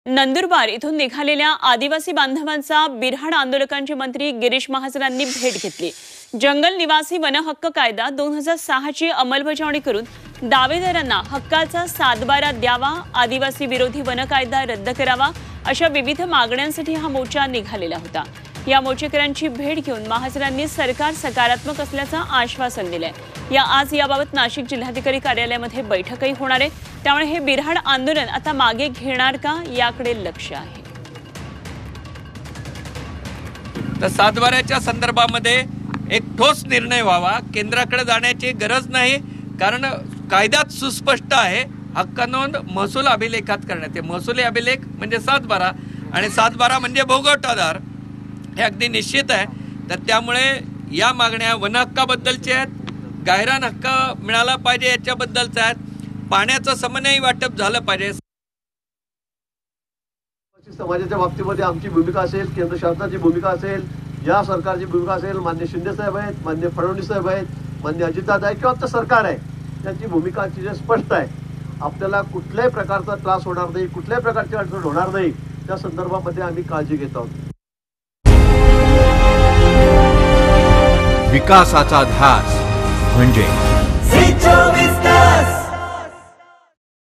नंदुरबार इथून निघालेल्या आदिवासी बांधवांचा बिऱ्हाड आंदोलकांचे मंत्री गिरीश महाजनांनी भेट घेतली। जंगल निवासी वन हक्क कायदा 2006 ची अंमलबजावणी करून दावेदारांना हक्काचा सातबारा द्यावा, आदिवासी विरोधी वन कायदा रद्द करावा अशा विविध मागण्यांसाठी हा मोर्चा निघालेला होता। या मोर्चेकऱ्यांची भेट घेऊन महाजनांनी सरकार सकारात्मक असल्याचं आश्वासन दिलंय। आज याबाबत नाशिक जिल्हाधिकारी कार्यालयामध्ये बैठकही होणार आहे, त्यामुळे हे बिऱ्हाड आंदोलन आता मागे घेणार का याकडे लक्ष आहे। तर सातबाऱ्याच्या संदर्भामध्ये एक ठोस निर्णय व्हावा, केंद्राकडे जाण्याची गरज नाही, कारण कायद्यात सुस्पष्ट आहे हक्क नोंद महसूल अभिलेखात करण्यात। महसूली अभिलेख म्हणजे सातबारा आणि सातबारा म्हणजे भोगवटादार, हे अगदी निश्चित आहे। तर त्यामुळे या मागण्या वन हक्काबद्दलच्या आहेत, गायरान हक्क मिळाला पाहिजे याच्याबद्दलचा आहेत, पाण्याचं समन्वयी वाटप झालं पाहिजे। समाजाच्या बाबतीमध्ये आमची भूमिका असेल, केंद्र शासनाची भूमिका असेल, या सरकारची भूमिका असेल, माननीय शिंदे साहेब आहेत, माननीय फडणवीस साहेब आहेत, माननीय अजितदादा आहेत किंवा आमचं सरकार आहे, त्यांची भूमिका अतिशय स्पष्ट आहे। आपल्याला कुठल्याही प्रकारचा त्रास होणार नाही, कुठल्याही प्रकारची अडचण होणार नाही, त्या संदर्भामध्ये आम्ही काळजी घेत आहोत। विकासाचा ध्यास म्हणजे